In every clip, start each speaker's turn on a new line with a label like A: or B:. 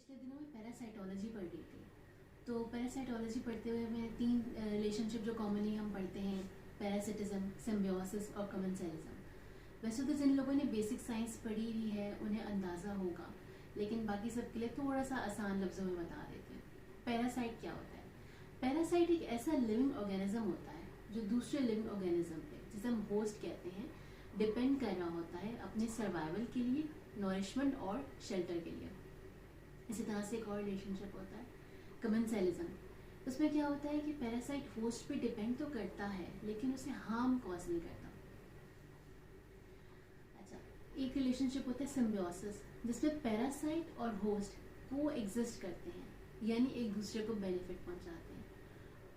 A: पिछले दिनों में पैरासाइटोलॉजी पढ़ रही थी। तो पैरासाइटोलॉजी पढ़ते हुए मैं 3 रिलेशनशिप जो कॉमनली हम पढ़ते हैं, पैरासिटिज्म, सिम्बियोसिस और कमेंसलिज्म। वैसे तो जिन लोगों ने बेसिक साइंस पढ़ी हुई है उन्हें अंदाज़ा होगा, लेकिन बाकी सबके लिए थोड़ा सा आसान लफ्ज़ों में बता देते हैं। पैरासाइट क्या होता है? पैरासाइट एक ऐसा लिविंग ऑर्गेनिज्म होता है जो दूसरे लिविंग ऑर्गेनिज्म पे, जिसे हम होस्ट कहते हैं, डिपेंड कर रहा होता है अपने सर्वाइवल के लिए, नॉरिशमेंट और शेल्टर के लिए। इसी तरह से एक और रिलेशनशिप होता है कमेंसलिज्म। उसमें क्या होता है कि पैरासाइट होस्ट पे डिपेंड तो करता है लेकिन उसे हार्म कॉज नहीं करता। अच्छा, एक रिलेशनशिप होता है सिम्बियोसिस, जिसमें पैरासाइट और होस्ट को एग्जिस्ट करते हैं, यानी एक दूसरे को बेनिफिट पहुंचाते हैं।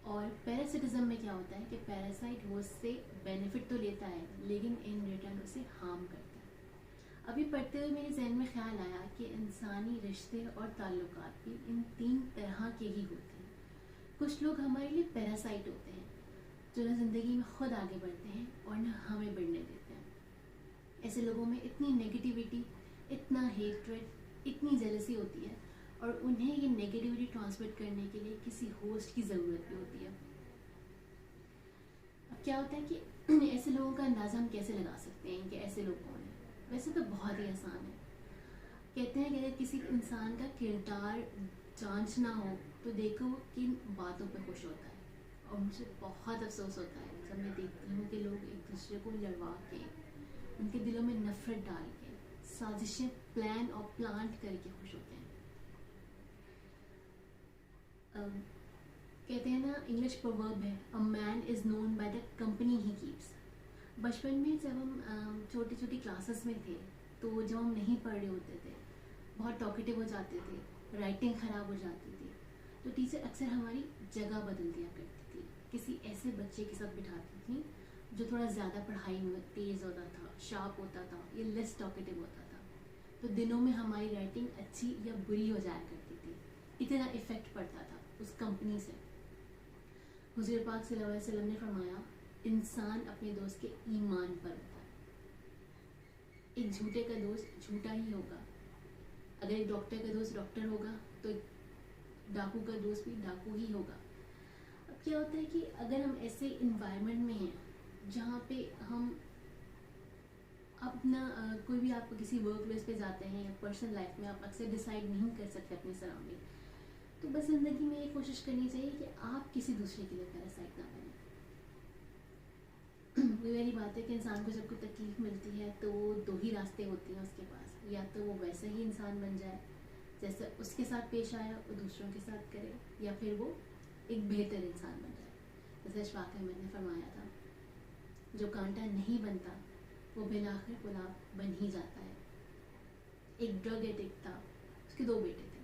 A: और पैरासिटिज्म में क्या होता है कि पैरासाइट होस्ट से बेनिफिट तो लेता है लेकिन इन रिटर्न उसे हार्म करता है। अभी पढ़ते हुए मेरे जहन में ख्याल आया कि इंसानी रिश्ते और ताल्लुकात भी इन 3 तरह के ही होते हैं। कुछ लोग हमारे लिए पैरासाइट होते हैं जो न ज़िंदगी में खुद आगे बढ़ते हैं और न हमें बढ़ने देते हैं। ऐसे लोगों में इतनी नेगेटिविटी, इतना हेट्रेड, इतनी जेलसी होती है और उन्हें ये नेगेटिविटी ट्रांसमिट करने के लिए किसी होस्ट की ज़रूरत भी होती है। अब क्या होता है कि ऐसे लोगों का अंदाज़ा हम कैसे लगा सकते हैं कि ऐसे लोग कौन हैं? वैसे तो बहुत ही आसान है। कहते हैं कि अगर किसी इंसान का किरदार जांचना हो तो देखो वो किन बातों पे खुश होता है। और मुझे बहुत अफसोस होता है जब मैं देखती हूँ कि लोग एक दूसरे को लड़वा के, उनके दिलों में नफरत डाल के, साजिशें प्लान और प्लांट करके खुश होते हैं। कहते हैं ना, इंग्लिश प्रोवर्ब है, a man is known by the company he keeps. बचपन में जब हम छोटी छोटी क्लासेस में थे, तो जब हम नहीं पढ़ रहे होते थे, बहुत टॉकेटिव हो जाते थे, राइटिंग ख़राब हो जाती थी, तो टीचर अक्सर हमारी जगह बदल दिया करती थी, किसी ऐसे बच्चे के साथ बिठाती थी जो थोड़ा ज़्यादा पढ़ाई में तेज़ होता था, शार्प होता था या लेस टॉकेटिव होता था। तो दिनों में हमारी राइटिंग अच्छी या बुरी हो जाया करती थी, इतना इफ़ेक्ट पड़ता था उस कंपनी से। हुज़ूर पाक सल्लल्लाहु अलैहि वसल्लम ने फरमाया, इंसान अपने दोस्त के ईमान पर होता है। एक झूठे का दोस्त झूठा ही होगा। अगर एक डॉक्टर का दोस्त डॉक्टर होगा तो एक डाकू का दोस्त भी डाकू ही होगा। अब क्या होता है कि अगर हम ऐसे इन्वायरमेंट में हैं जहाँ पे हम अपना कोई भी, आप किसी वर्क प्लेस पे जाते हैं या पर्सनल लाइफ में आप अक्सर डिसाइड नहीं कर सकते अपनी सराउंडिंग, तो बस ज़िंदगी में ये कोशिश करनी चाहिए कि आप किसी दूसरे के लिए पैरासाइट ना बने। ये वाली बात है कि इंसान को जब कोई तकलीफ मिलती है तो 2 ही रास्ते होते हैं उसके पास, या तो वो वैसा ही इंसान बन जाए जैसे उसके साथ पेश आया वो दूसरों के साथ करे, या फिर वो एक बेहतर इंसान बन जाए। जैसे अशफाक अहमद ने फरमाया था, जो कांटा नहीं बनता वो बिलाखिर गुलाब बन ही जाता है। एक ड्रग एडिक्ट था, उसके 2 बेटे थे,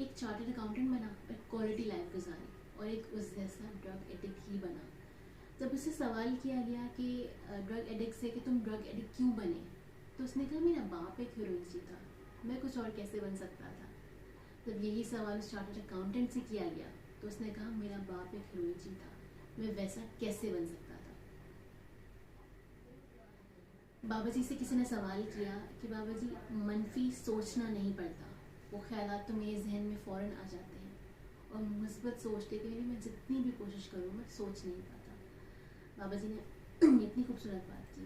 A: एक चार्टर्ड अकाउंटेंट बना और क्वालिटी लाइफ गुजारी, और एक उस जैसा ड्रग एडिक्ट ही बना। जब उससे सवाल किया गया कि ड्रग एडिक्ट से कि तुम ड्रग एडिक्ट क्यों बने, तो उसने कहा मेरा बाप एक हीरोइनिस्ट था, मैं कुछ और कैसे बन सकता था। जब यही सवाल उस चार्टर्ड अकाउंटेंट से किया गया तो उसने कहा मेरा बाप एक हीरोइनिस्ट था, मैं वैसा कैसे बन सकता था। बाबा जी से किसी ने सवाल किया कि बाबा जी, मनफी सोचना नहीं पड़ता, वो ख्यालात तो मेरे जहन में फ़ौरन आ जाते हैं, और मुस्बत सोचते कि मैं जितनी भी कोशिश करूँ मैं सोच नहीं पाता। बाबा जी ने इतनी खूबसूरत बात की,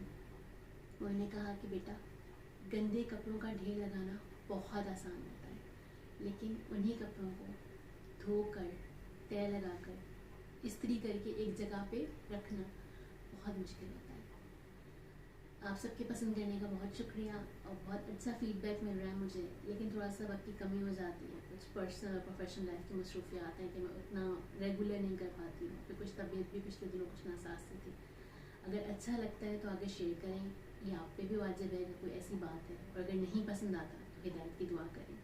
A: उन्होंने कहा कि बेटा, गंदे कपड़ों का ढेर लगाना बहुत आसान होता है, लेकिन उन्हीं कपड़ों को धोकर, तय लगाकर, इस्त्री करके एक जगह पे रखना बहुत मुश्किल होता है। आप सबके पसंद करने का बहुत शुक्रिया, और बहुत अच्छा फीडबैक मिल रहा है मुझे, लेकिन थोड़ा सा वक्त की कमी हो जाती है, कुछ पर्सनल और प्रोफेशनल लाइफ की मसरूफियात हैं कि मैं उतना रेगुलर नहीं कर पाती हूँ, फिर कुछ तबीयत भी पिछले दिनों कुछ नासाज सी थी। अगर अच्छा लगता है तो आगे शेयर करें, ये आप पे भी वाजिब है कि कोई ऐसी बात है, और अगर नहीं पसंद आता तो हिदायत की दुआ करें।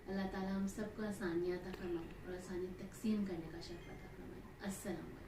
A: अल्लाह ताला हम सबको आसानियाँ अता फरमाए और आसानी तकसीम करने का शर्फ अता फरमाए। अस्सलाम।